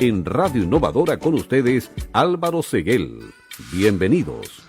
En Radio Innovadora con ustedes, Álvaro Seguel. Bienvenidos.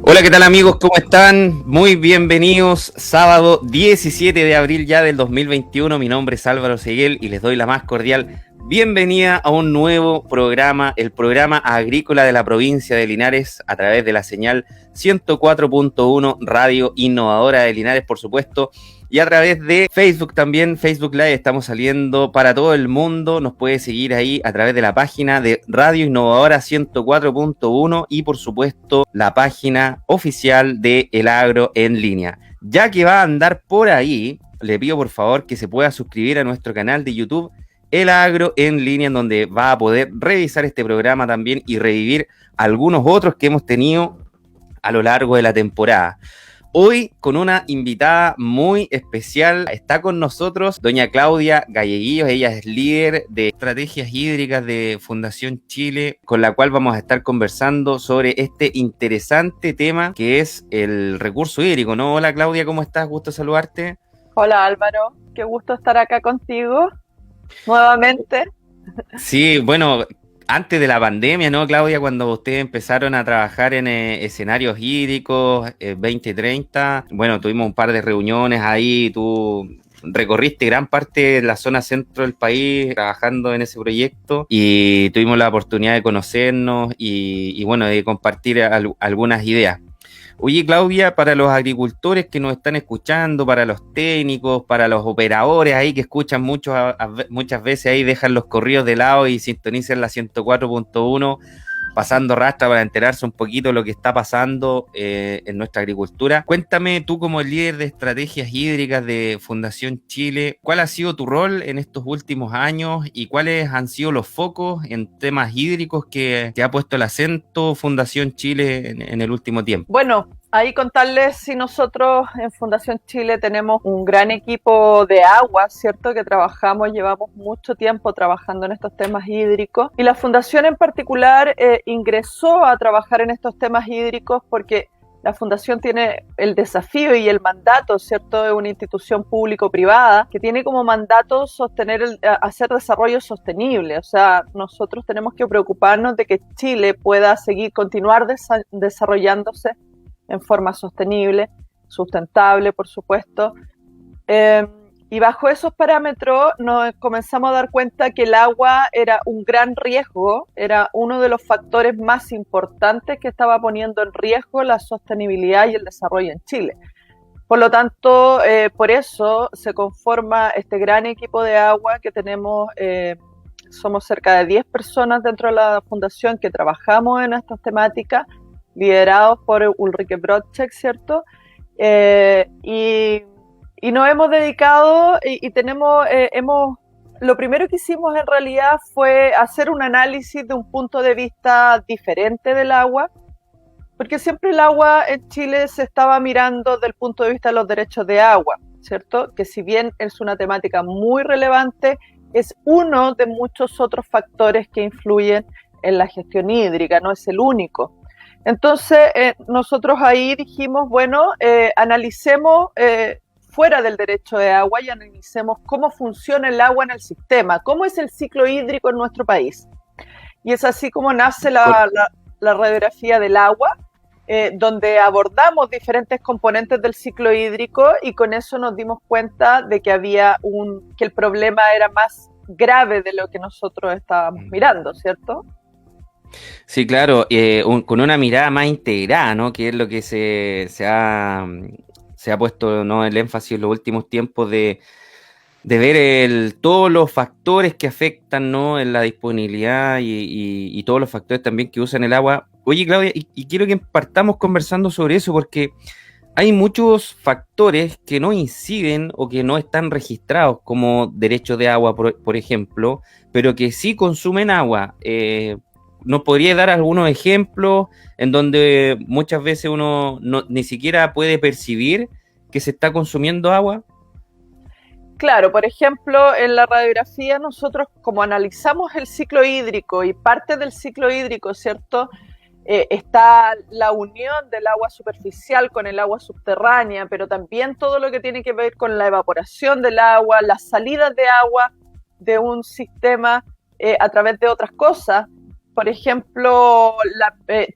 Hola, ¿qué tal amigos? ¿Cómo están? Muy bienvenidos. Sábado 17 de abril ya del 2021. Mi nombre es Álvaro Seguel y les doy la más cordial bienvenida a un nuevo programa, el programa agrícola de la provincia de Linares, a través de la señal 104.1 Radio Innovadora de Linares, por supuesto, y a través de Facebook también, Facebook Live. Estamos saliendo para todo el mundo. Nos puede seguir ahí a través de la página de Radio Innovadora 104.1 y por supuesto la página oficial de El Agro en Línea. Ya que va a andar por ahí, le pido por favor que se pueda suscribir a nuestro canal de YouTube El Agro en Línea, en donde va a poder revisar este programa también y revivir algunos otros que hemos tenido a lo largo de la temporada. Hoy con una invitada muy especial, está con nosotros doña Claudia Galleguillos. Ella es líder de estrategias hídricas de Fundación Chile, con la cual vamos a estar conversando sobre este interesante tema que es el recurso hídrico, ¿no? Hola Claudia, ¿cómo estás? Gusto saludarte. Hola Álvaro, qué gusto estar acá contigo nuevamente. Sí, bueno, antes de la pandemia, ¿no, Claudia? Cuando ustedes empezaron a trabajar en escenarios hídricos 2030, bueno, tuvimos un par de reuniones ahí, tú recorriste gran parte de la zona centro del país trabajando en ese proyecto y tuvimos la oportunidad de conocernos y bueno, de compartir algunas ideas. Oye, Claudia, para los agricultores que nos están escuchando, para los técnicos, para los operadores ahí que escuchan muchas veces ahí, dejan los corridos de lado y sintonizan la 104.1, pasando rastra para enterarse un poquito de lo que está pasando en nuestra agricultura. Cuéntame tú, como líder de estrategias hídricas de Fundación Chile, ¿cuál ha sido tu rol en estos últimos años y cuáles han sido los focos en temas hídricos que ha puesto el acento Fundación Chile en el último tiempo? Bueno, ahí contarles si nosotros en Fundación Chile tenemos un gran equipo de agua, ¿cierto? Que llevamos mucho tiempo trabajando en estos temas hídricos, y la Fundación en particular ingresó a trabajar en estos temas hídricos porque la Fundación tiene el desafío y el mandato, ¿cierto?, de una institución público-privada que tiene como mandato hacer desarrollo sostenible. O sea, nosotros tenemos que preocuparnos de que Chile pueda continuar desarrollándose en forma sostenible, sustentable, por supuesto. Y bajo esos parámetros nos comenzamos a dar cuenta que el agua era un gran riesgo, era uno de los factores más importantes que estaba poniendo en riesgo la sostenibilidad y el desarrollo en Chile. Por lo tanto, por eso se conforma este gran equipo de agua que tenemos. Somos cerca de 10 personas dentro de la Fundación que trabajamos en estas temáticas, liderados por Ulrike Broadcheck, ¿cierto? Y nos hemos dedicado lo primero que hicimos en realidad fue hacer un análisis de un punto de vista diferente del agua, porque siempre el agua en Chile se estaba mirando desde el punto de vista de los derechos de agua, ¿cierto? Que si bien es una temática muy relevante, es uno de muchos otros factores que influyen en la gestión hídrica, no es el único. Entonces, nosotros ahí dijimos, bueno, analicemos fuera del derecho de agua y analicemos cómo funciona el agua en el sistema, cómo es el ciclo hídrico en nuestro país. Y es así como nace la radiografía del agua, donde abordamos diferentes componentes del ciclo hídrico, y con eso nos dimos cuenta de que que el problema era más grave de lo que nosotros estábamos mirando, ¿cierto? Sí, claro, con una mirada más integrada, ¿no? Que es lo que se ha puesto, ¿no?, el énfasis en los últimos tiempos de ver todos los factores que afectan, ¿no?, en la disponibilidad y todos los factores también que usan el agua. Oye, Claudia, y quiero que partamos conversando sobre eso, porque hay muchos factores que no inciden o que no están registrados como derechos de agua, por ejemplo, pero que sí consumen agua. ¿Nos podría dar algunos ejemplos en donde muchas veces uno ni siquiera puede percibir que se está consumiendo agua? Claro, por ejemplo, en la radiografía nosotros como analizamos el ciclo hídrico y parte del ciclo hídrico, ¿cierto? Está la unión del agua superficial con el agua subterránea, pero también todo lo que tiene que ver con la evaporación del agua, las salidas de agua de un sistema a través de otras cosas. Por ejemplo,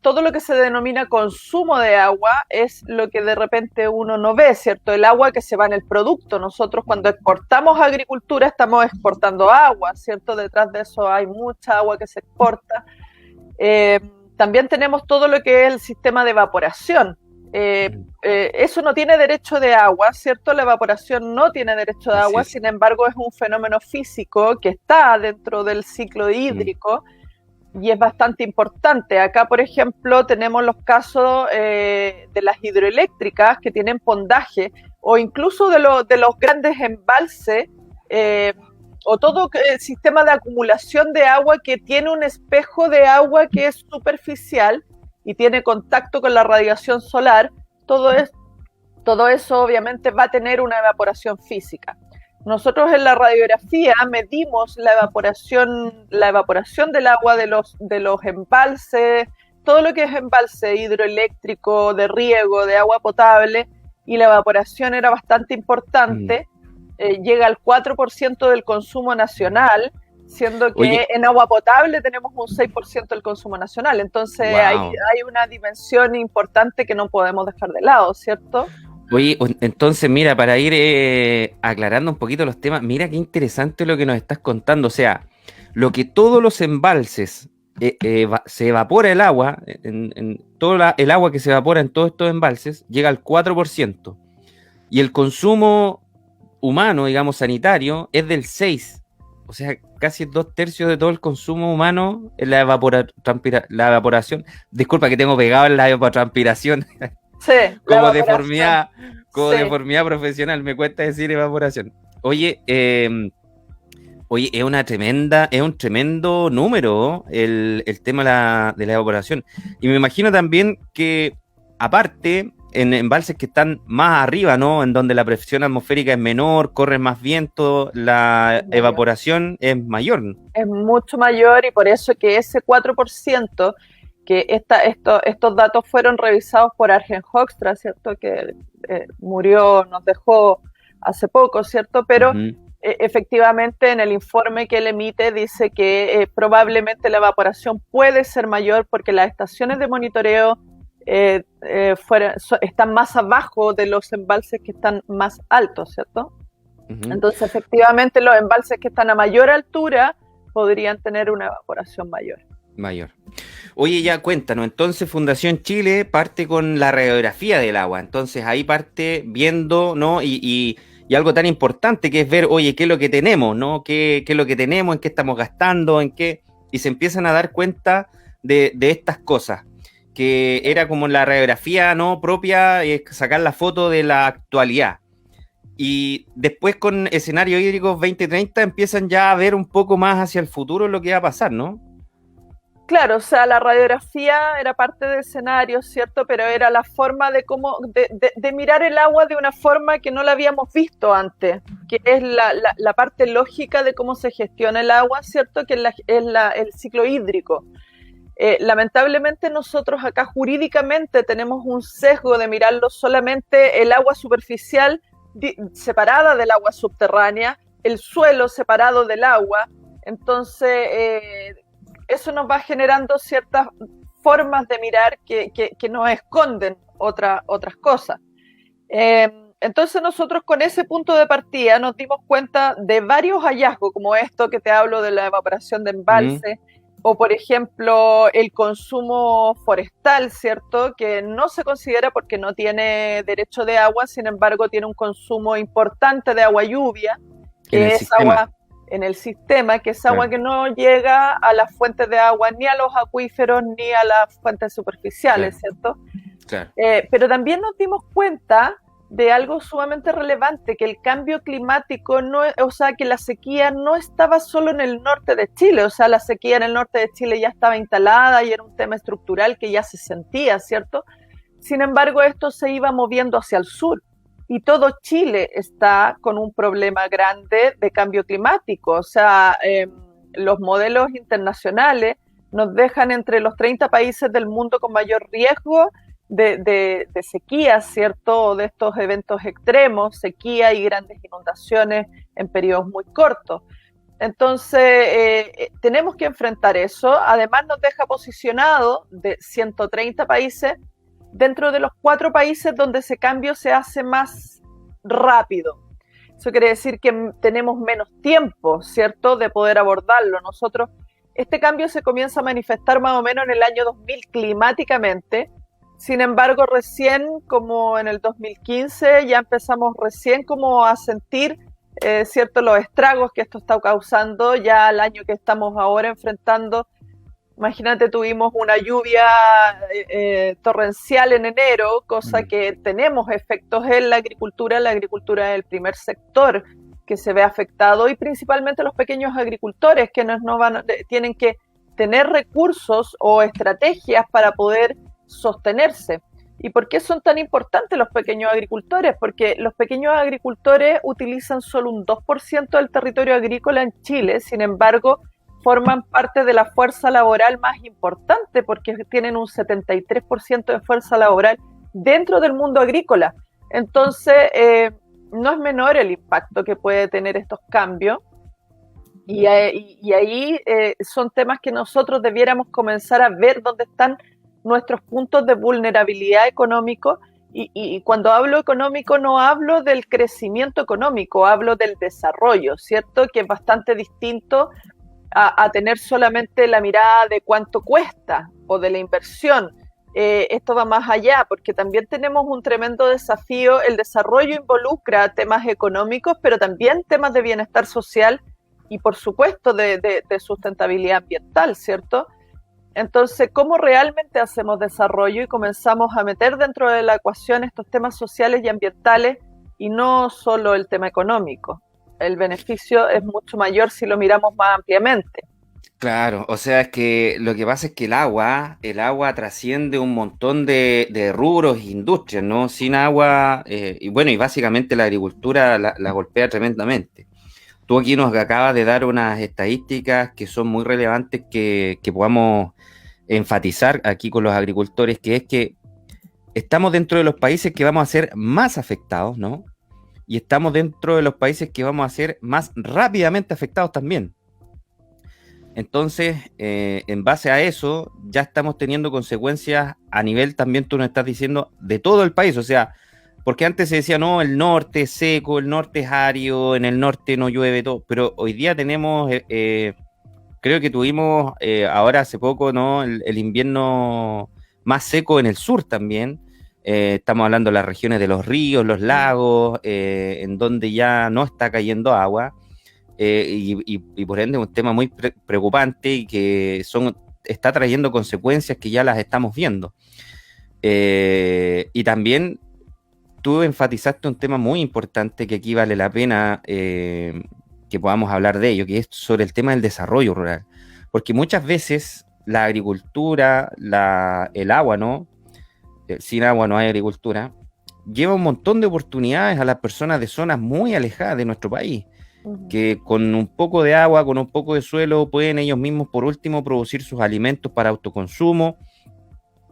todo lo que se denomina consumo de agua es lo que de repente uno no ve, ¿cierto? El agua que se va en el producto. Nosotros cuando exportamos agricultura estamos exportando agua, ¿cierto? Detrás de eso hay mucha agua que se exporta. También tenemos todo lo que es el sistema de evaporación. Eso no tiene derecho de agua, ¿cierto? La evaporación no tiene derecho de agua, sin embargo es un fenómeno físico que está dentro del ciclo hídrico y es bastante importante. Acá, por ejemplo, tenemos los casos de las hidroeléctricas que tienen pondaje o incluso de los grandes embalses o todo el sistema de acumulación de agua que tiene un espejo de agua que es superficial y tiene contacto con la radiación solar. Todo eso obviamente va a tener una evaporación física. Nosotros en la radiografía medimos la evaporación del agua de los embalses, todo lo que es embalse hidroeléctrico, de riego, de agua potable, y la evaporación era bastante importante. Llega al 4% del consumo nacional, siendo que en agua potable tenemos un 6% del consumo nacional. Entonces hay una dimensión importante que no podemos dejar de lado, ¿cierto? Oye, entonces mira, para ir aclarando un poquito los temas, mira qué interesante lo que nos estás contando. O sea, lo que todos los embalses se evapora el agua, en todo el agua que se evapora en todos estos embalses, llega al 4%. Y el consumo humano, digamos, sanitario, es del 6%. O sea, casi 2/3 de todo el consumo humano es la evaporación. Disculpa que tengo pegado en la evapotranspiración. Sí, como deformidad profesional, me cuesta decir evaporación. Oye, es un tremendo número el tema de la evaporación. Y me imagino también que, aparte, en embalses que están más arriba, ¿no? En donde la presión atmosférica es menor, corre más viento, la evaporación es mayor. Es mucho mayor, y por eso que ese 4%, que estos datos fueron revisados por Arjen Hoekstra, ¿cierto? Que nos dejó hace poco, ¿cierto? Pero efectivamente en el informe que él emite dice que probablemente la evaporación puede ser mayor porque las estaciones de monitoreo están más abajo de los embalses que están más altos, ¿cierto? Entonces efectivamente los embalses que están a mayor altura podrían tener una evaporación mayor. Oye, ya cuéntanos, entonces Fundación Chile parte con la radiografía del agua, entonces ahí parte viendo, ¿no? Y algo tan importante que es ver, oye, ¿qué es lo que tenemos, ¿no? ¿Qué es lo que tenemos? ¿En qué estamos gastando? Y se empiezan a dar cuenta de estas cosas, que era como la radiografía, ¿no? propia, sacar la foto de la actualidad. Y después con escenarios hídricos 2030 empiezan ya a ver un poco más hacia el futuro lo que va a pasar, ¿no? Claro, o sea, la radiografía era parte de escenarios, ¿cierto? Pero era la forma de mirar el agua de una forma que no la habíamos visto antes, que es la parte lógica de cómo se gestiona el agua, ¿cierto? Que es el ciclo hídrico. Lamentablemente nosotros acá jurídicamente tenemos un sesgo de mirarlo solamente el agua superficial separada del agua subterránea, el suelo separado del agua. Entonces eso nos va generando ciertas formas de mirar que nos esconden otras cosas. Entonces nosotros con ese punto de partida nos dimos cuenta de varios hallazgos, como esto que te hablo de la evaporación de embalse, o por ejemplo el consumo forestal, ¿cierto? Que no se considera porque no tiene derecho de agua, sin embargo tiene un consumo importante de agua lluvia, que es agua en el sistema, que es agua que no llega a las fuentes de agua, ni a los acuíferos, ni a las fuentes superficiales, ¿cierto? Pero también nos dimos cuenta de algo sumamente relevante, que el cambio climático, que la sequía no estaba solo en el norte de Chile, o sea, la sequía en el norte de Chile ya estaba instalada y era un tema estructural que ya se sentía, ¿cierto? Sin embargo, esto se iba moviendo hacia el sur. y todo Chile está con un problema grande de cambio climático. O sea, los modelos internacionales nos dejan entre los 30 países del mundo con mayor riesgo de sequía, ¿cierto? De estos eventos extremos, sequía y grandes inundaciones en periodos muy cortos. Entonces, tenemos que enfrentar eso. Además, nos deja posicionado de 130 países dentro de los 4 países donde ese cambio se hace más rápido. Eso quiere decir que tenemos menos tiempo, ¿cierto?, de poder abordarlo. Nosotros, este cambio se comienza a manifestar más o menos en el año 2000 climáticamente. Sin embargo, recién como en el 2015 ya empezamos recién como a sentir cierto, los estragos que esto está causando ya el año que estamos ahora enfrentando. Imagínate, tuvimos una lluvia torrencial en enero, cosa que tenemos efectos en la agricultura. La agricultura es el primer sector que se ve afectado, y principalmente los pequeños agricultores, que tienen que tener recursos o estrategias para poder sostenerse. ¿Y por qué son tan importantes los pequeños agricultores? Porque los pequeños agricultores utilizan solo un 2% del territorio agrícola en Chile. Sin embargo, forman parte de la fuerza laboral más importante, porque tienen un 73% de fuerza laboral dentro del mundo agrícola. Entonces, no es menor el impacto que puede tener estos cambios. Y ahí son temas que nosotros debiéramos comenzar a ver dónde están nuestros puntos de vulnerabilidad económico, y cuando hablo económico no hablo del crecimiento económico, hablo del desarrollo, ¿cierto? Que es bastante distinto a tener solamente la mirada de cuánto cuesta o de la inversión. Esto va más allá, porque también tenemos un tremendo desafío. El desarrollo involucra temas económicos, pero también temas de bienestar social y, por supuesto, de sustentabilidad ambiental, ¿cierto? Entonces, ¿cómo realmente hacemos desarrollo y comenzamos a meter dentro de la ecuación estos temas sociales y ambientales y no solo el tema económico? El beneficio es mucho mayor si lo miramos más ampliamente. Claro, o sea, es que lo que pasa es que el agua trasciende un montón de rubros e industrias, ¿no? Sin agua, y bueno, y básicamente la agricultura la golpea tremendamente. Tú aquí nos acabas de dar unas estadísticas que son muy relevantes que podamos enfatizar aquí con los agricultores, que es que estamos dentro de los países que vamos a ser más afectados, ¿no? Y estamos dentro de los países que vamos a ser más rápidamente afectados también. Entonces, en base a eso, ya estamos teniendo consecuencias a nivel, también tú nos estás diciendo, de todo el país. O sea, porque antes se decía, no, el norte es seco, el norte es árido, en el norte no llueve todo, pero hoy día tenemos, creo que tuvimos ahora hace poco, ¿no?, el invierno más seco en el sur también. Estamos hablando de las regiones de los ríos, los lagos, en donde ya no está cayendo agua, y por ende es un tema muy preocupante y que está trayendo consecuencias que ya las estamos viendo. Y también tú enfatizaste un tema muy importante que aquí vale la pena que podamos hablar de ello, que es sobre el tema del desarrollo rural. Porque muchas veces la agricultura, el agua, ¿no? Sin agua no hay agricultura, lleva un montón de oportunidades a las personas de zonas muy alejadas de nuestro país, que con un poco de agua, con un poco de suelo, pueden ellos mismos, por último, producir sus alimentos para autoconsumo,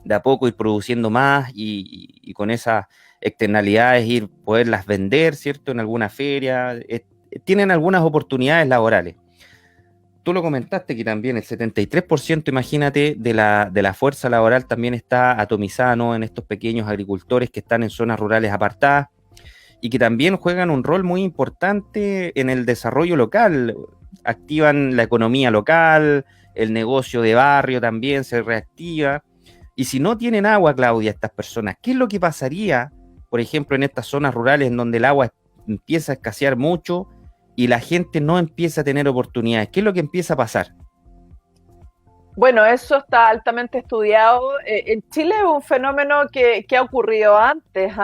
de a poco ir produciendo más y con esas externalidades poderlas vender, ¿cierto?, en alguna feria. Tienen algunas oportunidades laborales. Tú lo comentaste que también el 73%, imagínate, de la fuerza laboral también está atomizada, ¿no?, en estos pequeños agricultores que están en zonas rurales apartadas y que también juegan un rol muy importante en el desarrollo local. Activan la economía local, el negocio de barrio también se reactiva. Y si no tienen agua, Claudia, estas personas, ¿qué es lo que pasaría, por ejemplo, en estas zonas rurales en donde el agua empieza a escasear mucho y la gente no empieza a tener oportunidades? ¿Qué es lo que empieza a pasar? Bueno, eso está altamente estudiado. En Chile es un fenómeno que ha ocurrido antes,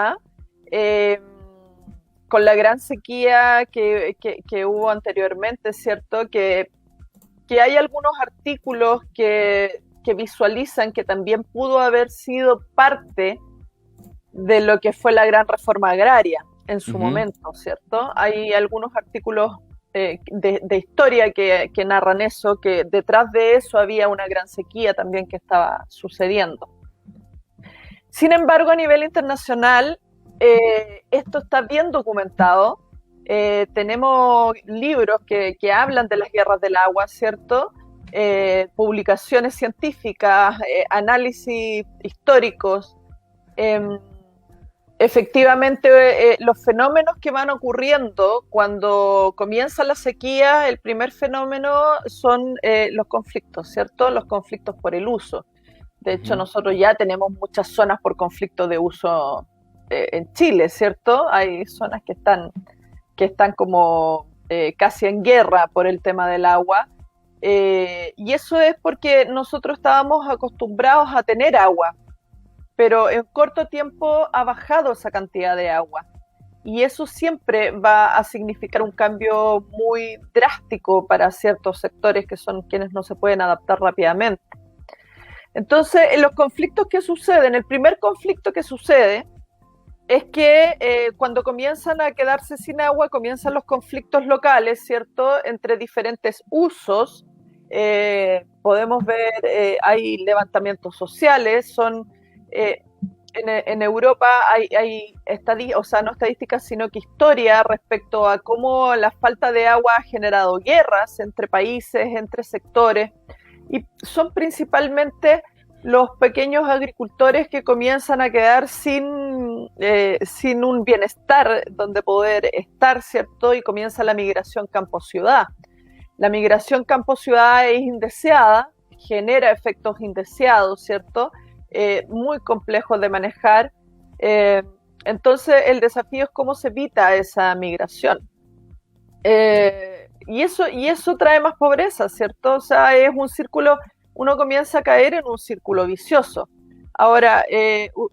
con la gran sequía que hubo anteriormente, ¿cierto? Que hay algunos artículos que visualizan que también pudo haber sido parte de lo que fue la gran reforma agraria. en su Ujú. momento, ¿cierto? Hay algunos artículos de historia que narran eso, que detrás de eso había una gran sequía también que estaba sucediendo. Sin embargo, a nivel internacional, esto está bien documentado. Tenemos libros que hablan de las guerras del agua, ¿cierto? Publicaciones científicas, análisis históricos. Efectivamente, los fenómenos que van ocurriendo cuando comienza la sequía, el primer fenómeno son los conflictos, ¿cierto? Los conflictos por el uso. De hecho, Ujú. nosotros ya tenemos muchas zonas por conflicto de uso en Chile, ¿cierto? Hay zonas que están como casi en guerra por el tema del agua. Y eso es porque nosotros estábamos acostumbrados a tener agua, pero en corto tiempo ha bajado esa cantidad de agua. Y eso siempre va a significar un cambio muy drástico para ciertos sectores que son quienes no se pueden adaptar rápidamente. Entonces, en los conflictos que suceden, el primer conflicto que sucede es que cuando comienzan a quedarse sin agua, comienzan los conflictos locales, ¿cierto? Entre diferentes usos. Podemos ver, hay levantamientos sociales, son en Europa hay o sea, no estadísticas, sino que historia respecto a cómo la falta de agua ha generado guerras entre países, entre sectores, y son principalmente los pequeños agricultores que comienzan a quedar sin un bienestar donde poder estar, ¿cierto? Y comienza la migración campo-ciudad. La migración campo-ciudad es indeseada, genera efectos indeseados, ¿cierto? Muy complejos de manejar. Entonces, el desafío es cómo se evita esa migración. Y eso trae más pobreza, ¿cierto? O sea, es un círculo, uno comienza a caer en un círculo vicioso. Ahora,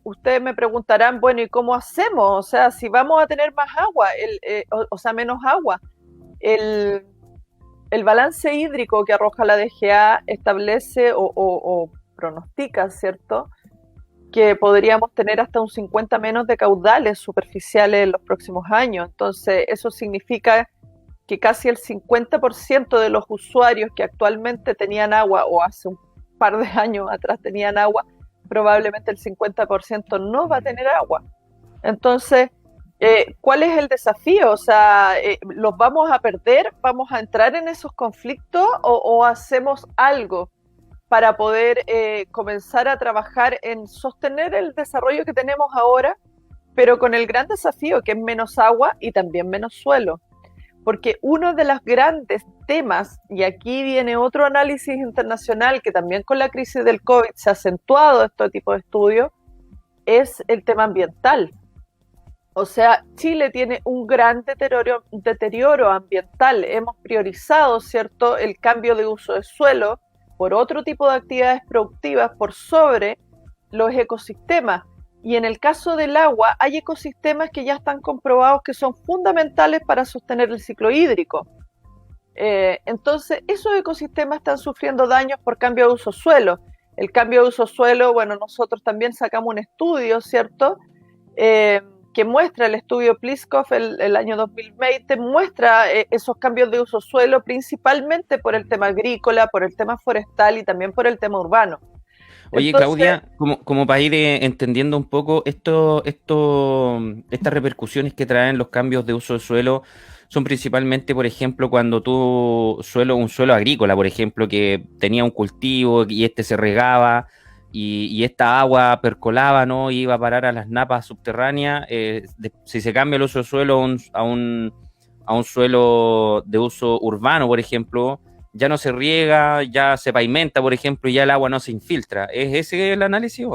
ustedes me preguntarán, bueno, ¿y cómo hacemos? O sea, si vamos a tener más agua, o sea, menos agua, el, el balance hídrico que arroja la DGA establece o pronostica, ¿cierto?, que podríamos tener hasta un 50 menos de caudales superficiales en los próximos años. Entonces, eso significa que casi el 50% de los usuarios que actualmente tenían agua o hace un par de años atrás tenían agua, probablemente el 50% no va a tener agua. Entonces, ¿cuál es el desafío? O sea, ¿los vamos a perder? ¿Vamos a entrar en esos conflictos o hacemos algo para poder comenzar a trabajar en sostener el desarrollo que tenemos ahora, pero con el gran desafío que es menos agua y también menos suelo? Porque uno de los grandes temas, y aquí viene otro análisis internacional que también con la crisis del COVID se ha acentuado este tipo de estudios, es el tema ambiental. O sea, Chile tiene un gran deterioro ambiental. Hemos priorizado, ¿cierto?, el cambio de uso de suelo por otro tipo de actividades productivas por sobre los ecosistemas. Y en el caso del agua, hay ecosistemas que ya están comprobados que son fundamentales para sostener el ciclo hídrico. Entonces, esos ecosistemas están sufriendo daños por cambio de uso suelo. El cambio de uso suelo, bueno, nosotros también sacamos un estudio, ¿cierto?, que muestra, el estudio Pliskov el año 2020, muestra esos cambios de uso suelo principalmente por el tema agrícola, por el tema forestal y también por el tema urbano. Oye, Entonces, Claudia, como para ir entendiendo un poco estas repercusiones que traen los cambios de uso del suelo, son principalmente, por ejemplo, cuando un suelo agrícola, por ejemplo, que tenía un cultivo y este se regaba y esta agua percolaba, ¿no? Y iba a parar a las napas subterráneas. Si se cambia el uso del suelo a un suelo de uso urbano, por ejemplo, ya no se riega, ya se pavimenta, por ejemplo, y ya el agua no se infiltra. ¿Es ese el análisis?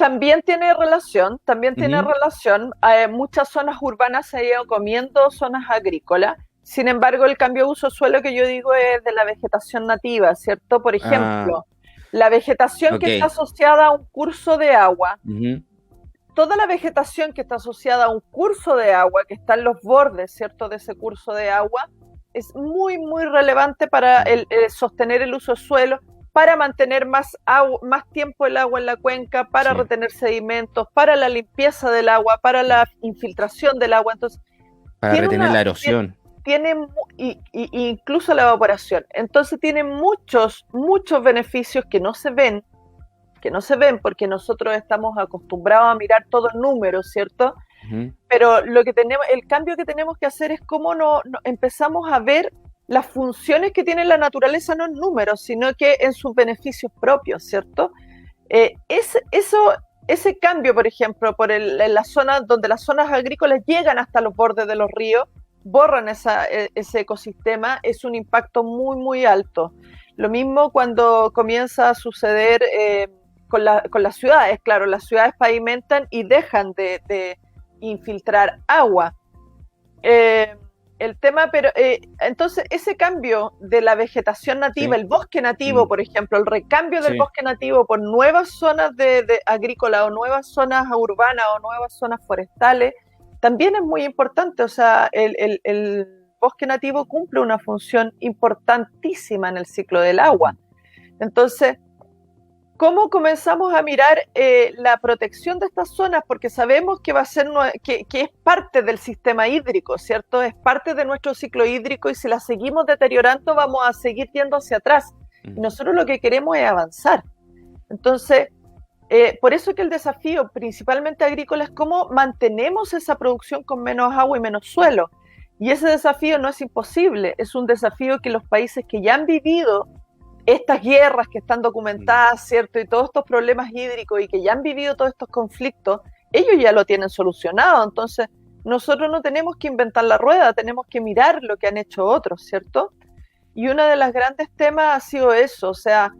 también tiene relación, también tiene Ujú. relación. Muchas zonas urbanas se han ido comiendo zonas agrícolas. Sin embargo, el cambio de uso de suelo que yo digo es de la vegetación nativa, ¿cierto? Por Ah, ejemplo, la vegetación que está ok. asociada a un curso de agua, Ujú. toda la vegetación que está asociada a un curso de agua, que está en los bordes, ¿cierto?, de ese curso de agua, es muy, muy relevante para sostener el uso del suelo, para mantener más tiempo el agua en la cuenca, para retener sedimentos, para la limpieza del agua, para la infiltración del agua. Entonces, para retener la erosión. Incluso la evaporación. Entonces tiene muchos beneficios que no se ven porque nosotros estamos acostumbrados a mirar todo en números, ¿cierto? Uh-huh. Pero el cambio que tenemos que hacer es cómo empezamos a ver las funciones que tiene la naturaleza, no en números, sino que en sus beneficios propios, ¿cierto? Ese cambio, por ejemplo, en la zona donde las zonas agrícolas llegan hasta los bordes de los ríos, borran ese ecosistema, es un impacto muy, muy alto. Lo mismo cuando comienza a suceder con las ciudades. Claro, las ciudades pavimentan y dejan de infiltrar agua. Entonces, ese cambio de la vegetación nativa, el bosque nativo, por ejemplo, el recambio del bosque nativo por nuevas zonas de agrícola o nuevas zonas urbanas o nuevas zonas forestales, también es muy importante. O sea, el bosque nativo cumple una función importantísima en el ciclo del agua. Entonces, ¿cómo comenzamos a mirar la protección de estas zonas? Porque sabemos que va a ser que es parte del sistema hídrico, ¿cierto? Es parte de nuestro ciclo hídrico y si la seguimos deteriorando vamos a seguir yendo hacia atrás. Y nosotros lo que queremos es avanzar. Entonces, por eso que el desafío principalmente agrícola es cómo mantenemos esa producción con menos agua y menos suelo. Y ese desafío no es imposible, es un desafío que los países que ya han vivido estas guerras que están documentadas, ¿cierto? Y todos estos problemas hídricos y que ya han vivido todos estos conflictos, ellos ya lo tienen solucionado. Entonces, nosotros no tenemos que inventar la rueda, tenemos que mirar lo que han hecho otros, ¿cierto? Y uno de los grandes temas ha sido eso, o sea,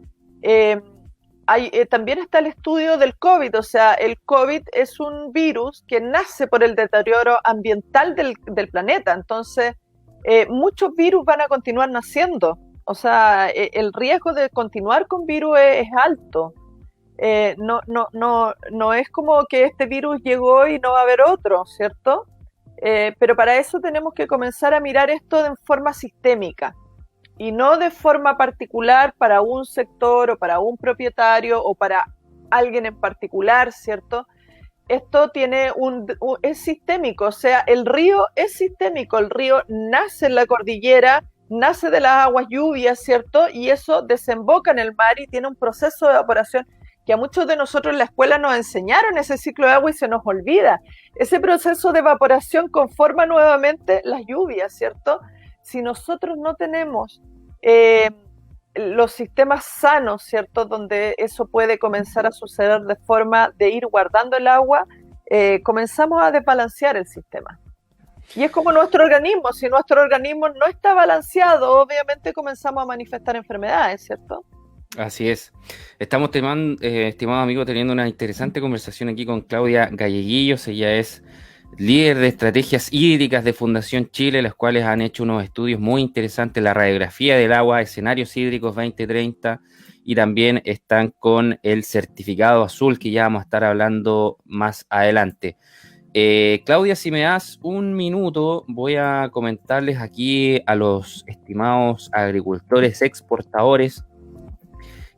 también está el estudio del COVID, o sea, el COVID es un virus que nace por el deterioro ambiental del planeta. Entonces, muchos virus van a continuar naciendo. O sea, el riesgo de continuar con virus es alto. No es como que este virus llegó y no va a haber otro, ¿cierto? Pero para eso tenemos que comenzar a mirar esto de forma sistémica y no de forma particular para un sector o para un propietario o para alguien en particular, ¿cierto? Esto es sistémico, o sea, el río es sistémico, el río nace en la cordillera, nace de las aguas lluvias, ¿cierto? Y eso desemboca en el mar y tiene un proceso de evaporación que a muchos de nosotros en la escuela nos enseñaron ese ciclo de agua y se nos olvida. Ese proceso de evaporación conforma nuevamente las lluvias, ¿cierto? Si nosotros no tenemos los sistemas sanos, ¿cierto? Donde eso puede comenzar a suceder de forma de ir guardando el agua, comenzamos a desbalancear el sistema. Y es como nuestro organismo, si nuestro organismo no está balanceado, obviamente comenzamos a manifestar enfermedades, ¿cierto? Así es. Estamos, estimado amigo, teniendo una interesante conversación aquí con Claudia Galleguillos. Ella es líder de estrategias hídricas de Fundación Chile, las cuales han hecho unos estudios muy interesantes, la radiografía del agua, escenarios hídricos 2030, y también están con el certificado azul, que ya vamos a estar hablando más adelante. Claudia, si me das un minuto, voy a comentarles aquí a los estimados agricultores exportadores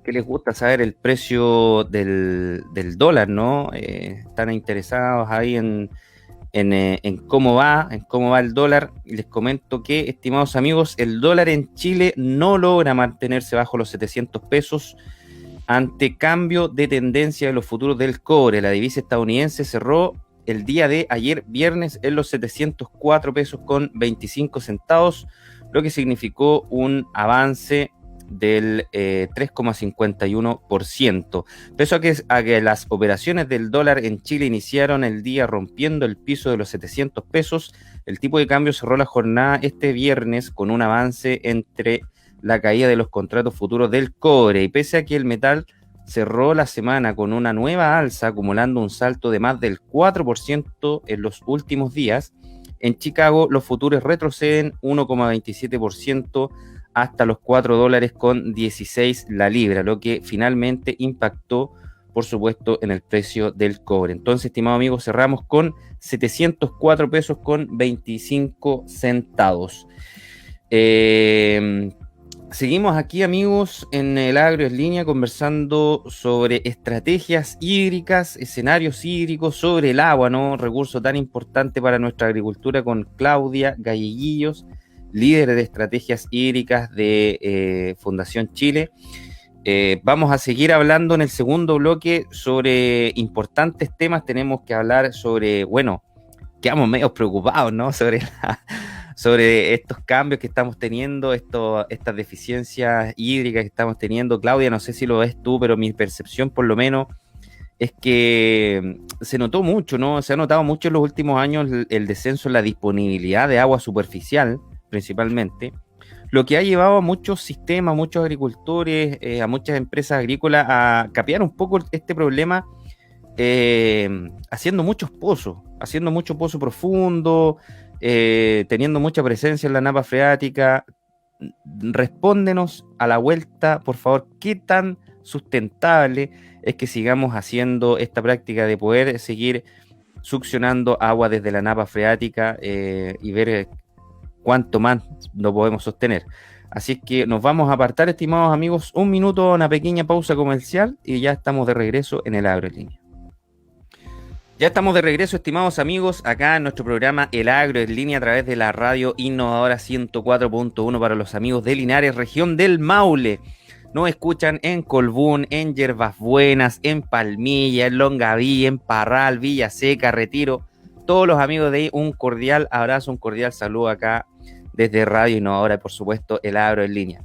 que les gusta saber el precio del dólar, ¿no? Están interesados ahí en cómo va el dólar. Les comento que, estimados amigos, el dólar en Chile no logra mantenerse bajo los 700 pesos ante cambio de tendencia de los futuros del cobre. La divisa estadounidense cerró el día de ayer viernes en los 704 pesos con 25 centavos, lo que significó un avance del 3,51%. Pese a que las operaciones del dólar en Chile iniciaron el día rompiendo el piso de los 700 pesos, el tipo de cambio cerró la jornada este viernes con un avance entre la caída de los contratos futuros del cobre, y pese a que el metal cerró la semana con una nueva alza, acumulando un salto de más del 4% en los últimos días, en Chicago los futuros retroceden 1,27% hasta los $4.16 la libra, lo que finalmente impactó, por supuesto, en el precio del cobre. Entonces, estimado amigo, cerramos con 704 pesos con 25 centavos. Seguimos aquí, amigos, en el Agro en Línea, conversando sobre estrategias hídricas, escenarios hídricos, sobre el agua, ¿no? Recurso tan importante para nuestra agricultura, con Claudia Galleguillos, líder de estrategias hídricas de Fundación Chile. Vamos a seguir hablando en el segundo bloque sobre importantes temas. Tenemos que hablar sobre, bueno, quedamos medio preocupados, ¿no? Sobre estos cambios que estamos teniendo, estas deficiencias hídricas que estamos teniendo. Claudia, no sé si lo ves tú, pero mi percepción por lo menos es que se notó mucho, ¿no? Se ha notado mucho en los últimos años el descenso en la disponibilidad de agua superficial, principalmente, lo que ha llevado a muchos sistemas, a muchos agricultores, a muchas empresas agrícolas a capear un poco este problema, haciendo mucho pozo profundo, teniendo mucha presencia en la napa freática. Respóndenos a la vuelta, por favor, ¿qué tan sustentable es que sigamos haciendo esta práctica de poder seguir succionando agua desde la napa freática y ver cuánto más lo podemos sostener? Así es que nos vamos a apartar, estimados amigos, un minuto, una pequeña pausa comercial y ya estamos de regreso en el Agro en Línea. Ya estamos de regreso, estimados amigos, acá en nuestro programa El Agro en Línea, a través de la radio innovadora 104.1 para los amigos de Linares, región del Maule. Nos escuchan en Colbún, en Yerbas Buenas, en Palmilla, en Longaví, en Parral, Villa Seca, Retiro. Todos los amigos de ahí, un cordial abrazo, un cordial saludo acá desde Radio Innovadora y por supuesto El Agro en Línea.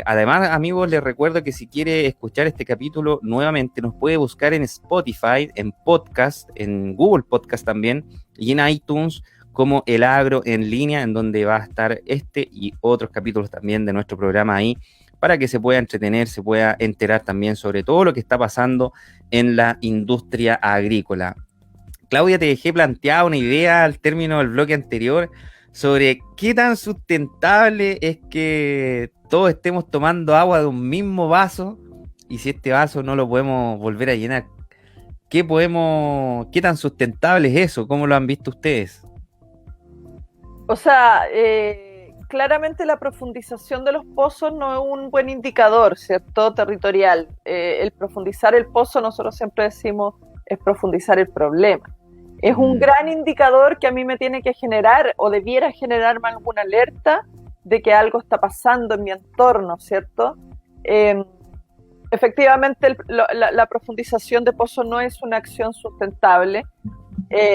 Además, amigos, les recuerdo que si quiere escuchar este capítulo nuevamente, nos puede buscar en Spotify, en podcast, en Google Podcast también, y en iTunes como El Agro en Línea, en donde va a estar este y otros capítulos también de nuestro programa ahí, para que se pueda entretener, se pueda enterar también sobre todo lo que está pasando en la industria agrícola. Claudia, te dejé planteada una idea al término del bloque anterior sobre qué tan sustentable es que todos estemos tomando agua de un mismo vaso, y si este vaso no lo podemos volver a llenar, ¿qué tan sustentable es eso? ¿Cómo lo han visto ustedes? O sea, claramente la profundización de los pozos no es un buen indicador, ¿cierto? Territorial. El profundizar el pozo, nosotros siempre decimos, es profundizar el problema. Es un gran indicador que a mí me tiene que generar o debiera generarme alguna alerta de que algo está pasando en mi entorno, ¿cierto? Efectivamente, la profundización de pozos no es una acción sustentable.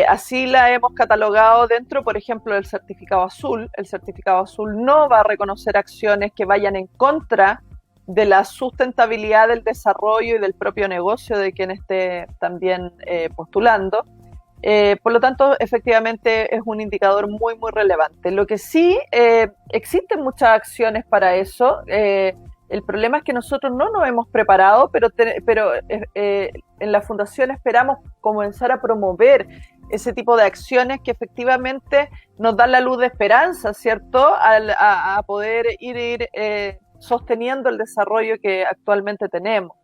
Así la hemos catalogado dentro, por ejemplo, del certificado azul. El certificado azul no va a reconocer acciones que vayan en contra de la sustentabilidad del desarrollo y del propio negocio de quien esté también postulando. Por lo tanto, efectivamente es un indicador muy, muy relevante. Lo que sí, existen muchas acciones para eso. El problema es que nosotros no nos hemos preparado, pero en la Fundación esperamos comenzar a promover ese tipo de acciones que efectivamente nos dan la luz de esperanza, ¿cierto? A poder ir sosteniendo el desarrollo que actualmente tenemos.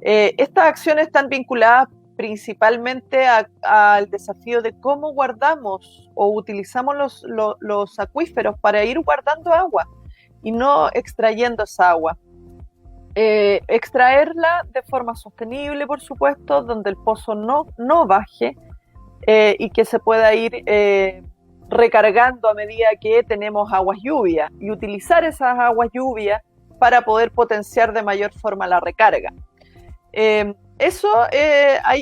Estas acciones están vinculadas principalmente al desafío de cómo guardamos o utilizamos los acuíferos para ir guardando agua y no extrayendo esa agua. Extraerla de forma sostenible, por supuesto, donde el pozo no baje y que se pueda ir recargando a medida que tenemos aguas lluvias y utilizar esas aguas lluvias para poder potenciar de mayor forma la recarga.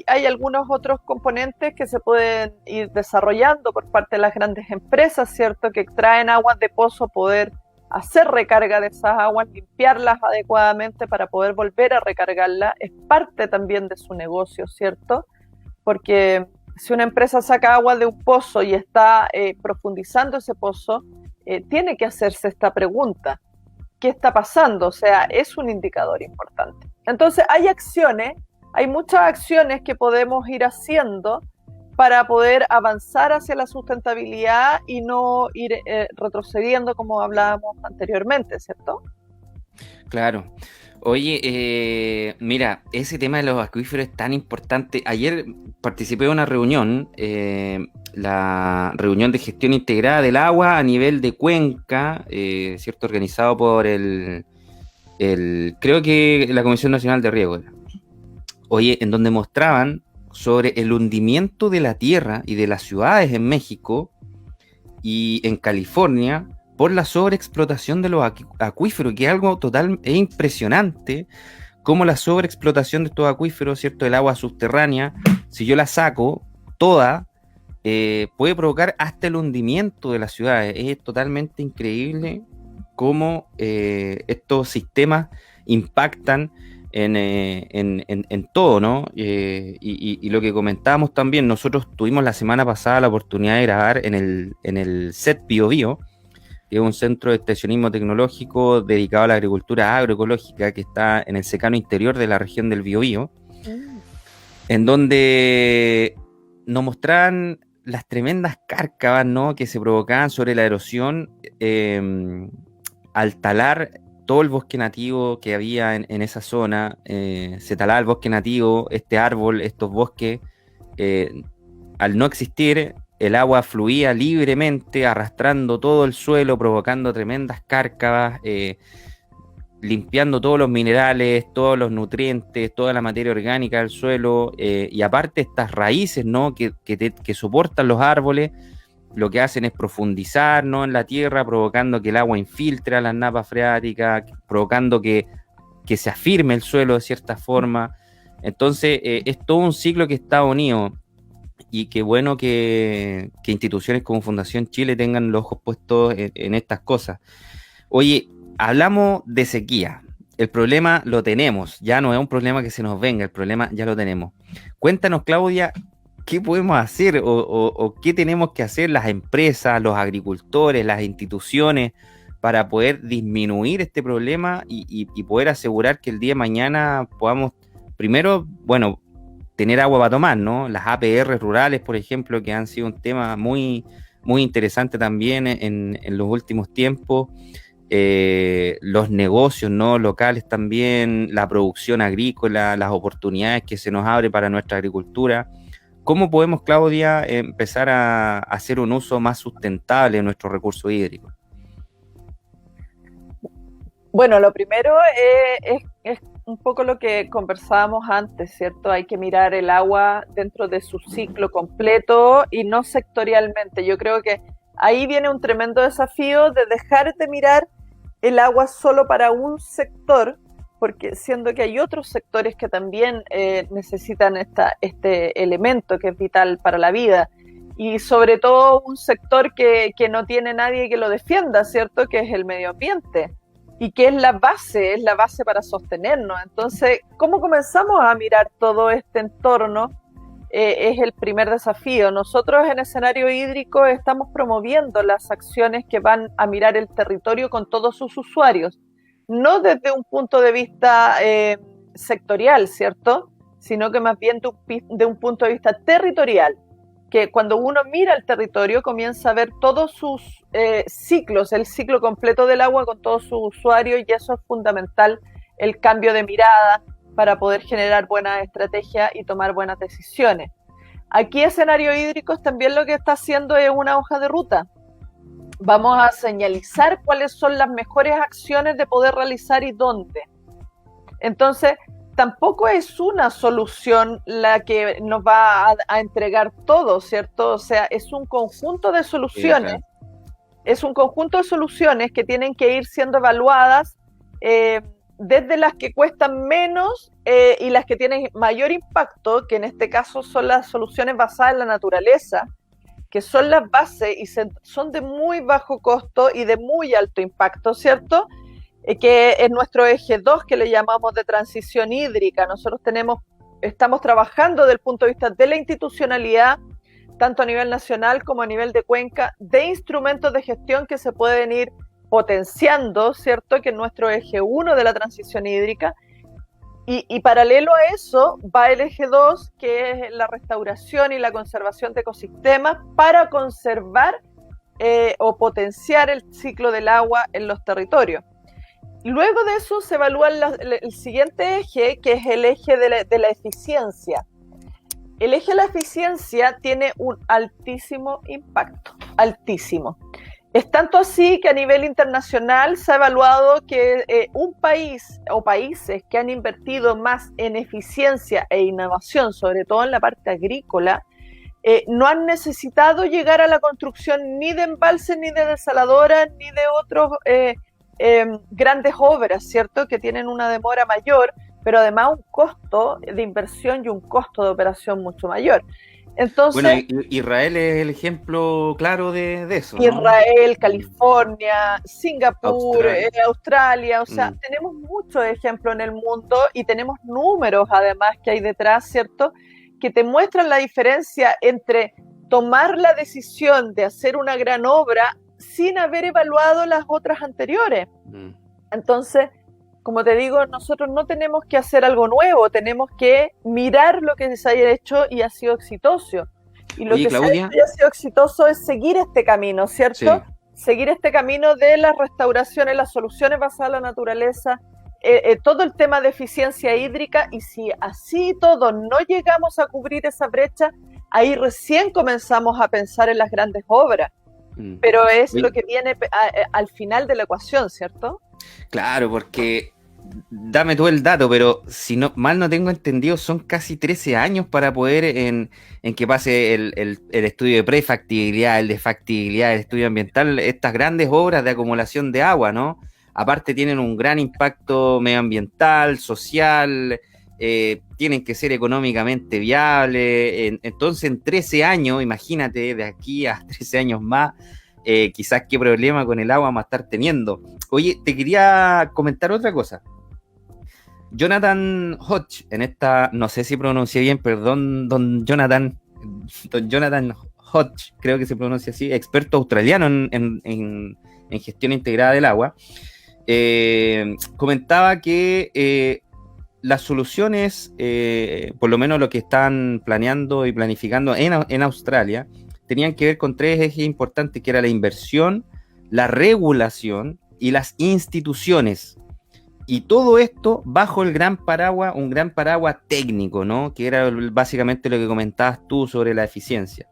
Hay algunos otros componentes que se pueden ir desarrollando por parte de las grandes empresas, ¿cierto? Que extraen aguas de pozo, poder hacer recarga de esas aguas, limpiarlas adecuadamente para poder volver a recargarlas. Es parte también de su negocio, ¿cierto? Porque si una empresa saca agua de un pozo y está profundizando ese pozo, tiene que hacerse esta pregunta. ¿Qué está pasando? O sea, es un indicador importante. Entonces, hay muchas acciones que podemos ir haciendo para poder avanzar hacia la sustentabilidad y no ir retrocediendo como hablábamos anteriormente, ¿cierto? Claro. Oye, mira, ese tema de los acuíferos es tan importante. Ayer participé de una reunión, la reunión de gestión integrada del agua a nivel de cuenca, ¿cierto? Organizado por creo que la Comisión Nacional de Riego. Oye, en donde mostraban sobre el hundimiento de la tierra y de las ciudades en México y en California por la sobreexplotación de los acuíferos, que es algo es impresionante cómo la sobreexplotación de estos acuíferos, ¿cierto? El agua subterránea, si yo la saco toda, puede provocar hasta el hundimiento de las ciudades. Es totalmente increíble cómo estos sistemas impactan en todo, ¿no? Y lo que comentábamos también, nosotros tuvimos la semana pasada la oportunidad de grabar en el CET Biobío, que es un centro de extensionismo tecnológico dedicado a la agricultura agroecológica que está en el secano interior de la región del Biobío, en donde nos mostraban las tremendas cárcavas, ¿no?, que se provocaban sobre la erosión al talar todo el bosque nativo que había en esa zona. Se talaba el bosque nativo, este árbol, estos bosques, al no existir, el agua fluía libremente, arrastrando todo el suelo, provocando tremendas cárcavas, limpiando todos los minerales, todos los nutrientes, toda la materia orgánica del suelo, y aparte estas raíces, ¿no?, que soportan los árboles, lo que hacen es profundizar, ¿no?, en la tierra, provocando que el agua infiltre a las napas freáticas, provocando que se afirme el suelo de cierta forma. Entonces, es todo un ciclo que está unido, y qué bueno que instituciones como Fundación Chile tengan los ojos puestos en estas cosas. Oye, hablamos de sequía. El problema lo tenemos, ya no es un problema que se nos venga, el problema ya lo tenemos. Cuéntanos, Claudia, ¿qué podemos hacer o qué tenemos que hacer las empresas, los agricultores, las instituciones para poder disminuir este problema y poder asegurar que el día de mañana podamos, primero, bueno, tener agua para tomar, ¿no? Las APR rurales, por ejemplo, que han sido un tema muy, muy interesante también en los últimos tiempos. Los negocios, ¿no?, locales también, la producción agrícola, las oportunidades que se nos abre para nuestra agricultura. ¿Cómo podemos, Claudia, empezar a hacer un uso más sustentable de nuestros recursos hídricos? Bueno, lo primero es un poco lo que conversábamos antes, ¿cierto? Hay que mirar el agua dentro de su ciclo completo y no sectorialmente. Yo creo que ahí viene un tremendo desafío de dejar de mirar el agua solo para un sector, porque siendo que hay otros sectores que también necesitan este elemento que es vital para la vida, y sobre todo un sector que no tiene nadie que lo defienda, ¿cierto?, que es el medio ambiente, y que es la base para sostenernos. Entonces, ¿cómo comenzamos a mirar todo este entorno? Es el primer desafío. Nosotros en escenario hídrico estamos promoviendo las acciones que van a mirar el territorio con todos sus usuarios, no desde un punto de vista sectorial, ¿cierto?, sino que más bien de un punto de vista territorial, que cuando uno mira el territorio comienza a ver todos sus ciclos, el ciclo completo del agua con todos sus usuarios, y eso es fundamental, el cambio de mirada para poder generar buenas estrategias y tomar buenas decisiones. Aquí Escenario Hídricos también lo que está haciendo es una hoja de ruta. Vamos a señalizar cuáles son las mejores acciones de poder realizar y dónde. Entonces, tampoco es una solución la que nos va a entregar todo, ¿cierto? O sea, es un conjunto de soluciones. Sí, claro. Es un conjunto de soluciones que tienen que ir siendo evaluadas desde las que cuestan menos y las que tienen mayor impacto, que en este caso son las soluciones basadas en la naturaleza, que son las bases y son de muy bajo costo y de muy alto impacto, ¿cierto? Que es nuestro eje 2, que le llamamos de transición hídrica. Nosotros estamos trabajando desde el punto de vista de la institucionalidad, tanto a nivel nacional como a nivel de cuenca, de instrumentos de gestión que se pueden ir potenciando, ¿cierto?, que es nuestro eje 1 de la transición hídrica. Y paralelo a eso va el eje 2, que es la restauración y la conservación de ecosistemas para conservar o potenciar el ciclo del agua en los territorios. Luego de eso se evalúa el siguiente eje, que es el eje de la eficiencia. El eje de la eficiencia tiene un altísimo impacto, altísimo. Es tanto así que a nivel internacional se ha evaluado que un país o países que han invertido más en eficiencia e innovación, sobre todo en la parte agrícola, no han necesitado llegar a la construcción ni de embalses, ni de desaladoras, ni de otros grandes obras, ¿cierto? Que tienen una demora mayor, pero además un costo de inversión y un costo de operación mucho mayor. Entonces, Bueno, Israel es el ejemplo claro de eso, ¿no? Israel, California, Singapur, Australia, o sea, Mm. tenemos muchos ejemplos en el mundo y tenemos números además que hay detrás, ¿cierto? Que te muestran la diferencia entre tomar la decisión de hacer una gran obra sin haber evaluado las otras anteriores. Mm. Entonces, como te digo, nosotros no tenemos que hacer algo nuevo, tenemos que mirar lo que se haya hecho y ha sido exitoso. Y lo Oye, que Claudia, se ha hecho y ha sido exitoso es seguir este camino, ¿cierto? sí. Seguir este camino de las restauraciones, las soluciones basadas en la naturaleza, todo el tema de eficiencia hídrica, y si así todo no llegamos a cubrir esa brecha, ahí recién comenzamos a pensar en las grandes obras. Pero es Oye, lo que viene al final de la ecuación, ¿cierto? claro, porque dame tú el dato, pero si no mal no tengo entendido, son casi 13 años para poder en que pase el estudio de prefactibilidad, el de factibilidad, el estudio ambiental, estas grandes obras de acumulación de agua, ¿no? Aparte tienen un gran impacto medioambiental, social, tienen que ser económicamente viables, entonces en 13 años, imagínate, de aquí a 13 años más, quizás qué problema con el agua vamos a estar teniendo. Oye, te quería comentar otra cosa. Jonathan Hodge, en esta, no sé si pronuncié bien, perdón, don Jonathan Hodge, creo que se pronuncia así, experto australiano en gestión integrada del agua, comentaba que las soluciones, por lo menos lo que están planeando y planificando en Australia, tenían que ver con tres ejes importantes, que era la inversión, la regulación y las instituciones. Y todo esto bajo el gran paraguas, un gran paraguas técnico, ¿no? Que era básicamente lo que comentabas tú sobre la eficiencia.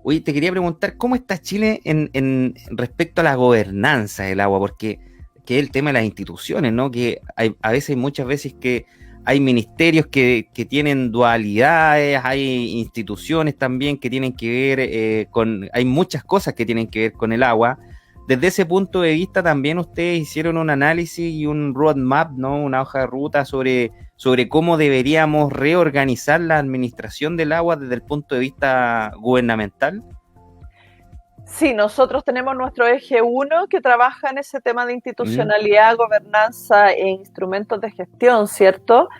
Oye, te quería preguntar, ¿cómo está Chile en respecto a la gobernanza del agua? Porque que es el tema de las instituciones, ¿no? Que a veces, muchas veces que hay ministerios que tienen dualidades, hay instituciones también que tienen que ver hay muchas cosas que tienen que ver con el agua. Desde ese punto de vista también ustedes hicieron un análisis y un roadmap, ¿no? Una hoja de ruta sobre cómo deberíamos reorganizar la administración del agua desde el punto de vista gubernamental. Sí, nosotros tenemos nuestro eje 1 que trabaja en ese tema de institucionalidad, gobernanza e instrumentos de gestión, ¿cierto?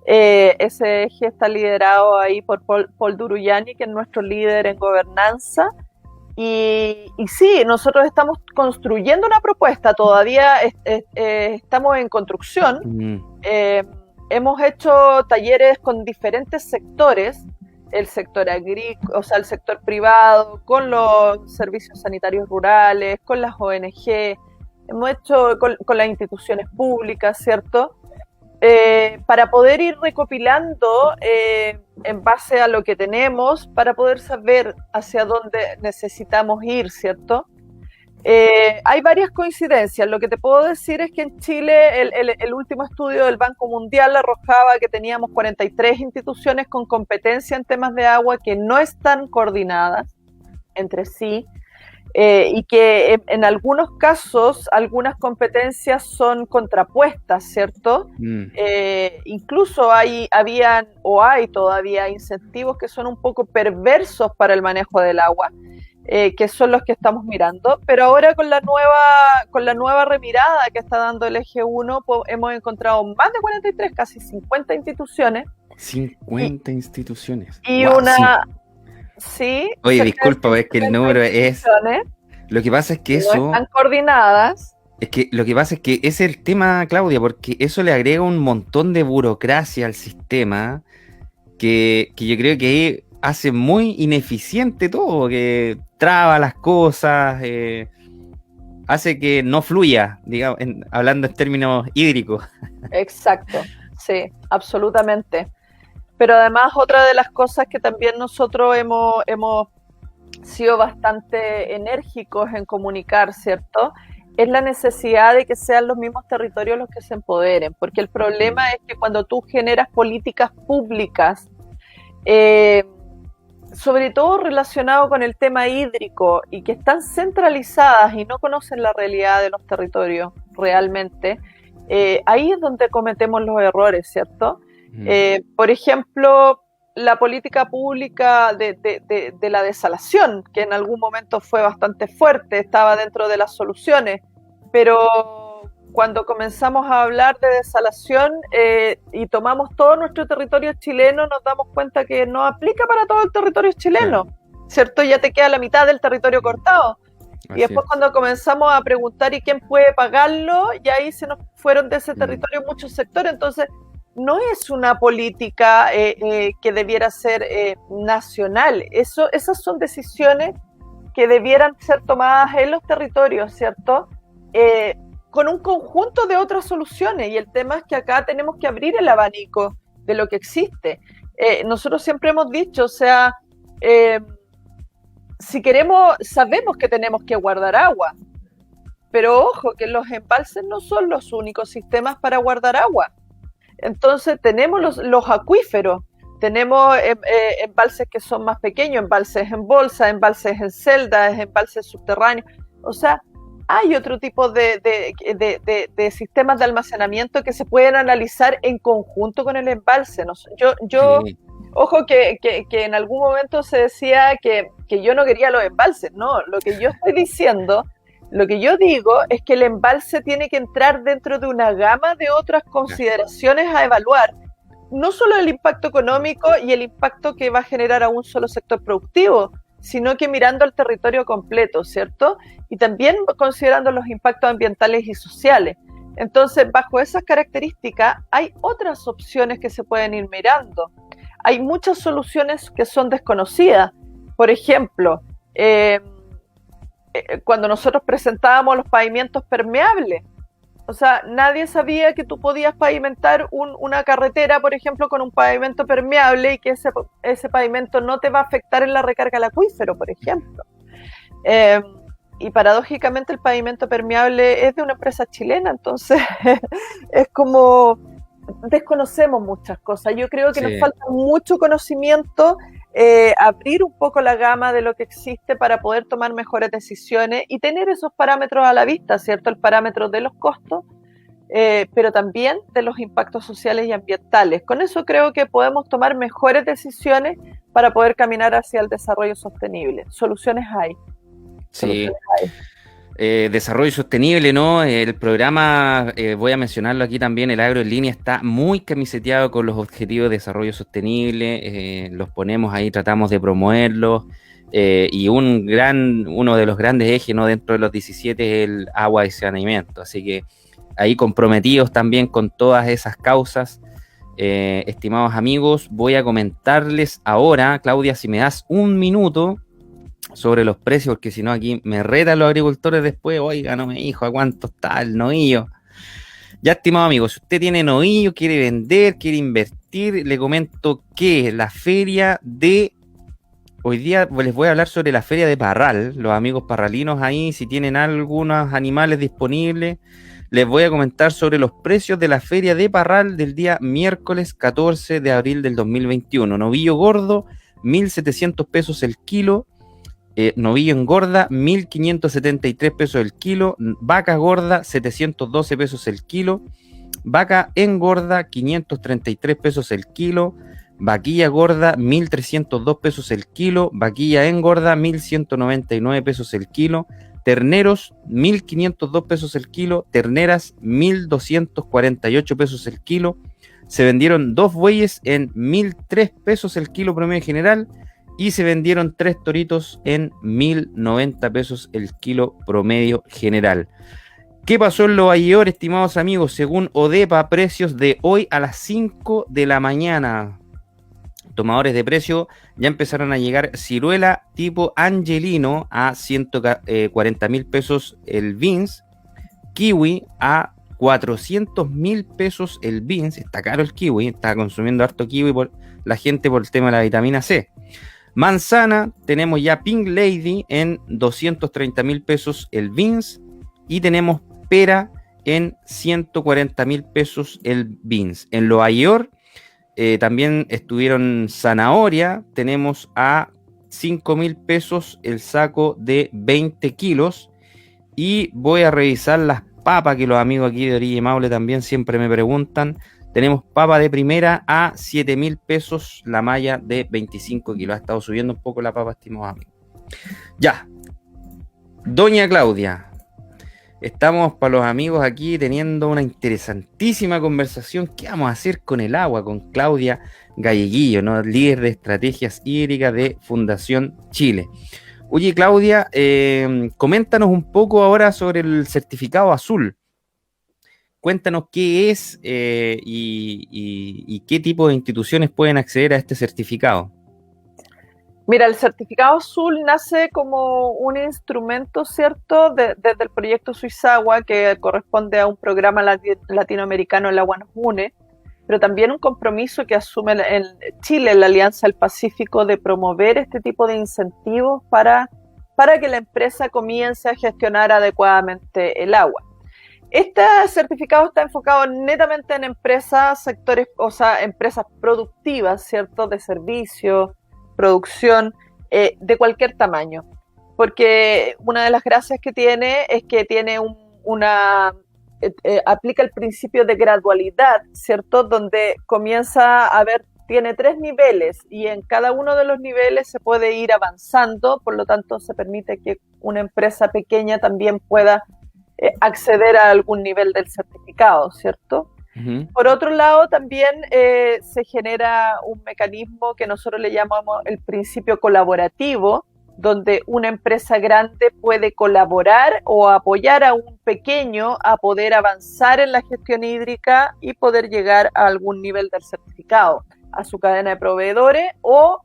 Ese eje está liderado ahí por Paul Duruyani, que es nuestro líder en gobernanza. Y sí, nosotros estamos construyendo una propuesta, todavía estamos en construcción. Hemos hecho talleres con diferentes sectores, el sector agrícola, o sea, el sector privado, con los servicios sanitarios rurales, con las ONG, hemos hecho con las instituciones públicas, ¿cierto? Para poder ir recopilando en base a lo que tenemos, para poder saber hacia dónde necesitamos ir, ¿cierto? Hay varias coincidencias. Lo que te puedo decir es que en Chile el último estudio del Banco Mundial arrojaba que teníamos 43 instituciones con competencia en temas de agua que no están coordinadas entre sí, y que en algunos casos algunas competencias son contrapuestas, ¿cierto? Incluso hay todavía incentivos que son un poco perversos para el manejo del agua, que son los que estamos mirando, pero ahora con la nueva remirada que está dando el eje 1, pues hemos encontrado más de 43, casi 50 instituciones. 50 instituciones. Y wow, sí. Oye, disculpa, es que el número es... Lo que pasa es que eso... No están coordinadas. Es que lo que pasa es que ese es el tema, Claudia, porque eso le agrega un montón de burocracia al sistema que yo creo que hace muy ineficiente todo, que traba las cosas. hace que no fluya, digamos, hablando en términos hídricos. Exacto, sí, absolutamente. Pero además otra de las cosas que también nosotros hemos sido bastante enérgicos en comunicar, ¿cierto? Es la necesidad de que sean los mismos territorios los que se empoderen, porque el problema es que cuando tú generas políticas públicas, sobre todo relacionado con el tema hídrico, y que están centralizadas y no conocen la realidad de los territorios realmente, ahí es donde cometemos los errores, ¿cierto? Por ejemplo, la política pública de la desalación, que en algún momento fue bastante fuerte, estaba dentro de las soluciones, pero cuando comenzamos a hablar de desalación y tomamos todo nuestro territorio chileno, nos damos cuenta que no aplica para todo el territorio chileno, ¿cierto? Ya te queda la mitad del territorio cortado. Y después cuando comenzamos a preguntar ¿y quién puede pagarlo? Y ahí se nos fueron de ese territorio muchos sectores. Entonces, no es una política que debiera ser nacional. Esas son decisiones que debieran ser tomadas en los territorios, ¿cierto? Con un conjunto de otras soluciones. Y el tema es que acá tenemos que abrir el abanico de lo que existe. Nosotros siempre hemos dicho, o sea, si queremos, sabemos que tenemos que guardar agua, pero ojo, que los embalses no son los únicos sistemas para guardar agua. Entonces tenemos los acuíferos, tenemos embalses que son más pequeños, embalses en bolsa, embalses en celdas, embalses subterráneos. O sea, hay otro tipo de sistemas de almacenamiento que se pueden analizar en conjunto con el embalse. Sí. Ojo que en algún momento se decía que yo no quería los embalses. No, lo que yo estoy diciendo, lo que yo digo es que el embalse tiene que entrar dentro de una gama de otras consideraciones a evaluar. No solo el impacto económico y el impacto que va a generar a un solo sector productivo, sino que mirando al territorio completo, ¿cierto? Y también considerando los impactos ambientales y sociales. Entonces, bajo esas características, hay otras opciones que se pueden ir mirando. Hay muchas soluciones que son desconocidas. Por ejemplo, cuando nosotros presentábamos los pavimentos permeables, o sea, nadie sabía que tú podías pavimentar una carretera, por ejemplo, con un pavimento permeable y que ese pavimento no te va a afectar en la recarga al acuífero, por ejemplo. Y paradójicamente el pavimento permeable es de una empresa chilena, entonces es como desconocemos muchas cosas. Yo creo que nos falta mucho conocimiento, abrir un poco la gama de lo que existe para poder tomar mejores decisiones y tener esos parámetros a la vista, ¿cierto? El parámetro de los costos, pero también de los impactos sociales y ambientales. Con eso creo que podemos tomar mejores decisiones para poder caminar hacia el desarrollo sostenible. Soluciones hay. Sí. Desarrollo sostenible, ¿no? El programa, voy a mencionarlo aquí también, el Agro en Línea está muy camiseteado con los objetivos de desarrollo sostenible, los ponemos ahí, tratamos de promoverlos, y uno de los grandes ejes, ¿no? Dentro de los 17 es el agua y saneamiento, así que ahí comprometidos también con todas esas causas. Estimados amigos, voy a comentarles ahora, Claudia, si me das un minuto, sobre los precios, porque si no aquí me retan los agricultores después. Oiga, no me dijo a cuánto está el novillo. Ya, estimado amigo, si usted tiene novillo, quiere vender, quiere invertir, le comento que la feria de hoy día, les voy a hablar sobre la feria de Parral. Los amigos parralinos ahí, si tienen algunos animales disponibles, les voy a comentar sobre los precios de la feria de Parral del día miércoles 14 de abril del 2021. Novillo gordo, 1.700 pesos el kilo. Novillo engorda, 1.573 pesos el kilo. Vaca gorda, 712 pesos el kilo. Vaca engorda, 533 pesos el kilo. Vaquilla gorda, 1.302 pesos el kilo. Vaquilla engorda, 1.199 pesos el kilo. Terneros, 1.502 pesos el kilo. Terneras, 1.248 pesos el kilo. Se vendieron 2 bueyes en 1.003 pesos el kilo promedio general. Y se vendieron 3 toritos en 1.090 pesos el kilo promedio general. ¿Qué pasó en Lo Valledor, estimados amigos? Según ODEPA, precios de hoy a las 5 de la mañana. tomadores de precio, ya empezaron a llegar ciruela tipo Angelino a 140.000 pesos el Beans, kiwi a 400.000 pesos el Beans, está caro el kiwi, está consumiendo harto kiwi por la gente por el tema de la vitamina C. Manzana, tenemos ya Pink Lady en 230.000 pesos el Beans, y tenemos pera en 140.000 pesos el Beans. En lo Ayor también estuvieron zanahoria, tenemos a 5.000 pesos el saco de 20 kilos, y voy a revisar las papas que los amigos aquí de Orilla y Maule también siempre me preguntan. Tenemos papa de primera a 7.000 pesos la malla de 25 kilos. Ha estado subiendo un poco la papa, estimados amigos. Ya, doña Claudia, estamos para los amigos aquí teniendo una interesantísima conversación. ¿Qué vamos a hacer con el agua? Con Claudia Galleguillo, ¿no? Líder de estrategias hídricas de Fundación Chile. Oye, Claudia, coméntanos un poco ahora sobre el certificado azul. Cuéntanos qué es y qué tipo de instituciones pueden acceder a este certificado. Mira, el certificado azul nace como un instrumento, ¿cierto?, desde el proyecto Suizagua, que corresponde a un programa latinoamericano, El Agua Nos Une, pero también un compromiso que asume en Chile, la Alianza del Pacífico, de promover este tipo de incentivos para que la empresa comience a gestionar adecuadamente el agua. Este certificado está enfocado netamente en empresas, sectores, o sea, empresas productivas, ¿cierto?, de servicios, producción, de cualquier tamaño. Porque una de las gracias que tiene es que tiene aplica el principio de gradualidad, ¿cierto?, donde comienza a haber, tiene 3 niveles, y en cada uno de los niveles se puede ir avanzando, por lo tanto se permite que una empresa pequeña también pueda acceder a algún nivel del certificado, ¿cierto? Uh-huh. Por otro lado, también se genera un mecanismo que nosotros le llamamos el principio colaborativo, donde una empresa grande puede colaborar o apoyar a un pequeño a poder avanzar en la gestión hídrica y poder llegar a algún nivel del certificado, a su cadena de proveedores o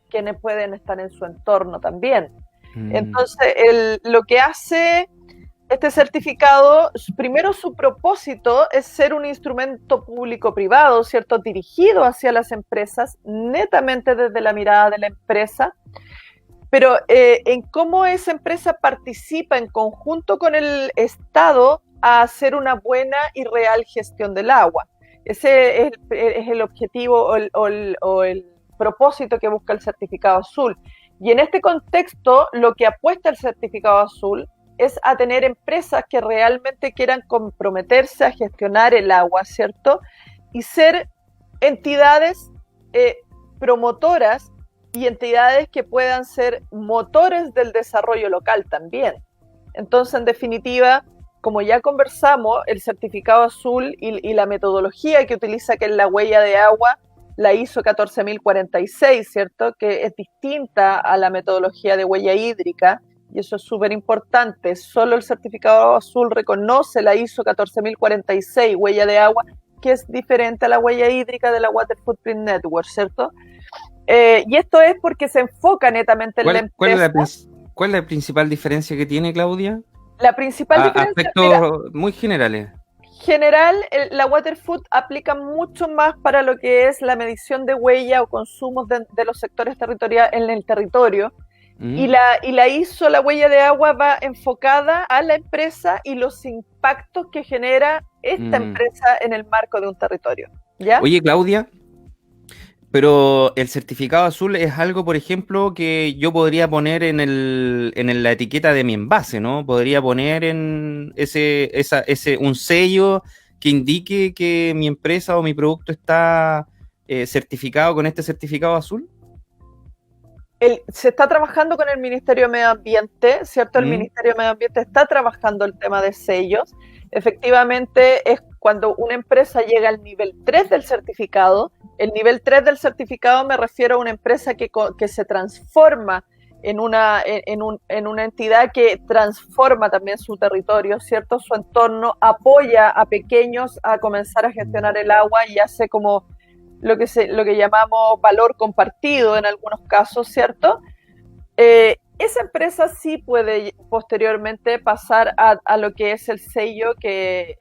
quienes pueden estar en su entorno también. Entonces, lo que hace este certificado, primero su propósito es ser un instrumento público-privado, ¿cierto?, dirigido hacia las empresas, netamente desde la mirada de la empresa, pero en cómo esa empresa participa en conjunto con el Estado a hacer una buena y real gestión del agua. Ese es el objetivo o el propósito que busca el certificado azul. Y en este contexto, lo que apuesta el certificado azul es a tener empresas que realmente quieran comprometerse a gestionar el agua, ¿cierto? Y ser entidades promotoras y entidades que puedan ser motores del desarrollo local también. Entonces, en definitiva, como ya conversamos, el certificado azul y la metodología que utiliza, que es la huella de agua, la ISO 14046, ¿cierto?, que es distinta a la metodología de huella hídrica, y eso es súper importante. Solo el certificado azul reconoce la ISO 14046, huella de agua, que es diferente a la huella hídrica de la Water Footprint Network, ¿cierto? Y esto es porque se enfoca netamente en la empresa. ¿Cuál es la principal diferencia que tiene, Claudia? La principal diferencia... Aspectos muy generales. General, la Waterfoot aplica mucho más para lo que es la medición de huella o consumos de los sectores territoriales en el territorio. Y la ISO, la huella de agua, va enfocada a la empresa y los impactos que genera esta empresa en el marco de un territorio, ¿ya? Oye, Claudia, pero el certificado azul es algo, por ejemplo, que yo podría poner en la etiqueta de mi envase, ¿no? Podría poner en un sello que indique que mi empresa o mi producto está certificado con este certificado azul. Se está trabajando con el Ministerio de Medio Ambiente, ¿cierto? El Ministerio de Medio Ambiente está trabajando el tema de sellos. Efectivamente, es cuando una empresa llega al nivel 3 del certificado. El nivel 3 del certificado me refiero a una empresa que se transforma en una entidad que transforma también su territorio, ¿cierto? Su entorno, apoya a pequeños a comenzar a gestionar el agua y hace como lo que llamamos valor compartido en algunos casos, ¿cierto? Esa empresa sí puede posteriormente pasar a lo que es el sello que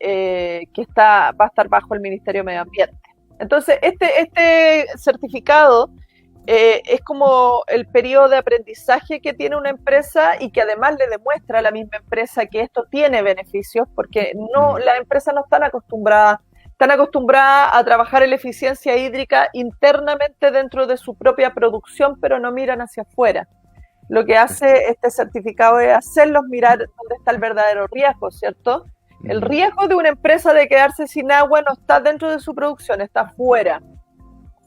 va a estar bajo el Ministerio de Medio Ambiente. Entonces, este certificado es como el periodo de aprendizaje que tiene una empresa y que además le demuestra a la misma empresa que esto tiene beneficios, porque las empresas no están acostumbradas a trabajar en la eficiencia hídrica internamente dentro de su propia producción, pero no miran hacia afuera. Lo que hace este certificado es hacerlos mirar dónde está el verdadero riesgo, ¿cierto? El riesgo de una empresa de quedarse sin agua no está dentro de su producción, está fuera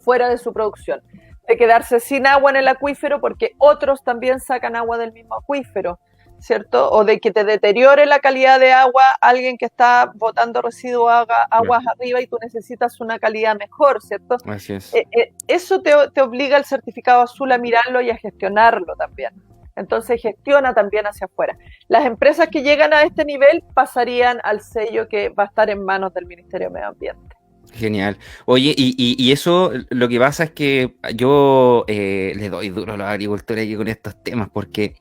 de su producción. De quedarse sin agua en el acuífero porque otros también sacan agua del mismo acuífero, ¿cierto? O de que te deteriore la calidad de agua alguien que está botando residuos aguas arriba y tú necesitas una calidad mejor, ¿cierto? Así es. Eso te obliga el certificado azul a mirarlo y a gestionarlo también. Entonces gestiona también hacia afuera. Las empresas que llegan a este nivel pasarían al sello que va a estar en manos del Ministerio de Medio Ambiente. Genial. Oye, y eso lo que pasa es que yo le doy duro a los agricultores aquí con estos temas, porque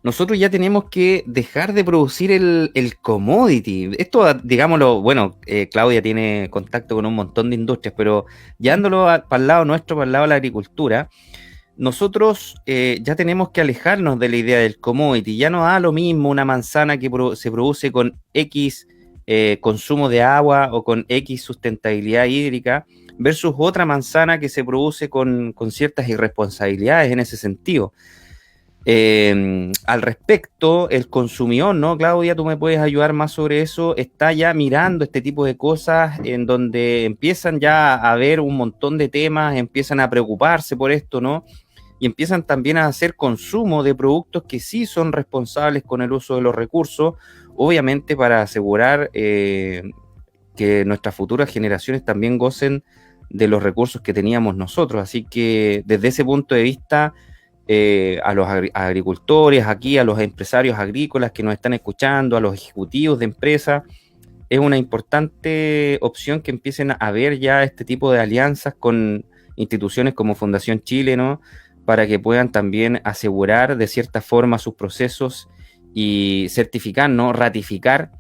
nosotros ya tenemos que dejar de producir el commodity. Esto, digámoslo, bueno, Claudia tiene contacto con un montón de industrias, pero llevándolo para el lado nuestro, para el lado de la agricultura, nosotros ya tenemos que alejarnos de la idea del commodity. Ya no da lo mismo una manzana que se produce con X consumo de agua o con X sustentabilidad hídrica versus otra manzana que se produce con ciertas irresponsabilidades en ese sentido. Al respecto, el consumidor, ¿no? Claudia, tú me puedes ayudar más sobre eso, está ya mirando este tipo de cosas en donde empiezan ya a ver un montón de temas, empiezan a preocuparse por esto, ¿no? Y empiezan también a hacer consumo de productos que sí son responsables con el uso de los recursos, obviamente para asegurar que nuestras futuras generaciones también gocen de los recursos que teníamos nosotros. Así que desde ese punto de vista, a los agricultores aquí, a los empresarios agrícolas que nos están escuchando, a los ejecutivos de empresas, es una importante opción que empiecen a ver ya este tipo de alianzas con instituciones como Fundación Chile, ¿no? Para que puedan también asegurar de cierta forma sus procesos y certificar, ¿no? Ratificar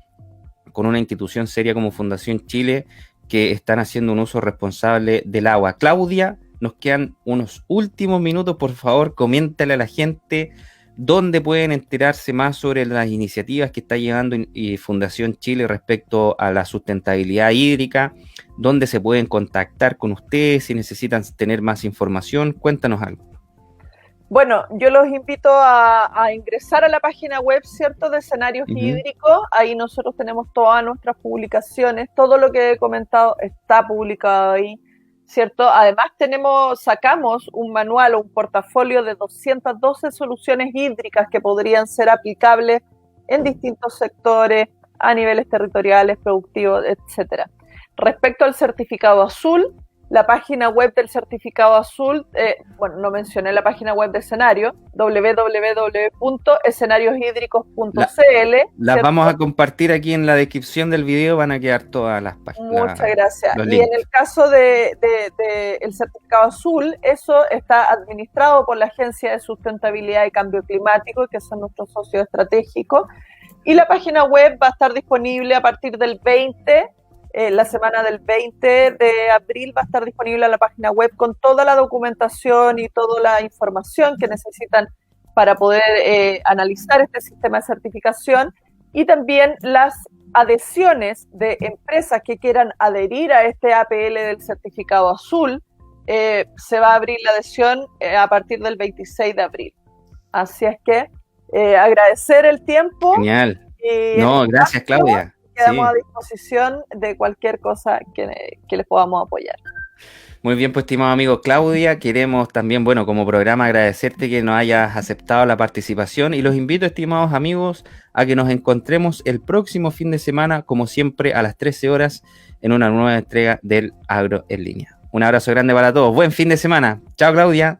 con una institución seria como Fundación Chile que están haciendo un uso responsable del agua. Claudia, nos quedan unos últimos minutos, por favor, coméntale a la gente dónde pueden enterarse más sobre las iniciativas que está llevando Fundación Chile respecto a la sustentabilidad hídrica, dónde se pueden contactar con ustedes si necesitan tener más información. Cuéntanos algo. Bueno, yo los invito a ingresar a la página web, ¿cierto?, de Escenarios Hídricos. Ahí nosotros tenemos todas nuestras publicaciones, todo lo que he comentado está publicado ahí, ¿cierto? Además sacamos un manual o un portafolio de 212 soluciones hídricas que podrían ser aplicables en distintos sectores, a niveles territoriales, productivos, etcétera. Respecto al certificado azul, la página web del certificado azul, no mencioné la página web de Escenario, www.escenarioshídricos.cl. Las vamos a compartir aquí en la descripción del video, van a quedar todas las páginas. Muchas gracias. Y en el caso de el certificado azul, eso está administrado por la Agencia de Sustentabilidad y Cambio Climático, que son nuestros socios estratégicos. Y la página web va a estar disponible a partir del 20. La semana del 20 de abril va a estar disponible en la página web con toda la documentación y toda la información que necesitan para poder analizar este sistema de certificación, y también las adhesiones de empresas que quieran adherir a este APL del certificado azul. Se va a abrir la adhesión a partir del 26 de abril. Así es que agradecer el tiempo. Genial. Gracias, Claudia. Quedamos a disposición de cualquier cosa que les podamos apoyar. Muy bien, pues, estimado amigo Claudia, queremos también, como programa, agradecerte que nos hayas aceptado la participación y los invito, estimados amigos, a que nos encontremos el próximo fin de semana, como siempre, a las 13 horas, en una nueva entrega del Agro en Línea. Un abrazo grande para todos. Buen fin de semana. Chao, Claudia.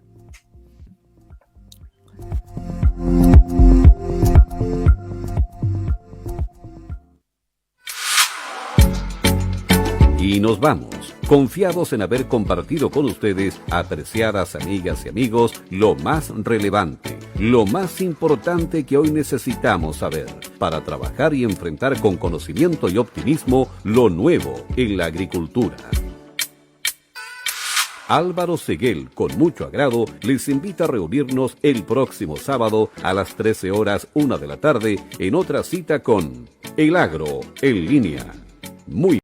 Y nos vamos. confiados en haber compartido con ustedes, apreciadas amigas y amigos, lo más relevante, lo más importante que hoy necesitamos saber para trabajar y enfrentar con conocimiento y optimismo lo nuevo en la agricultura. Álvaro Seguel, con mucho agrado, les invita a reunirnos el próximo sábado a las 13 horas 1 de la tarde en otra cita con El Agro en Línea. Muy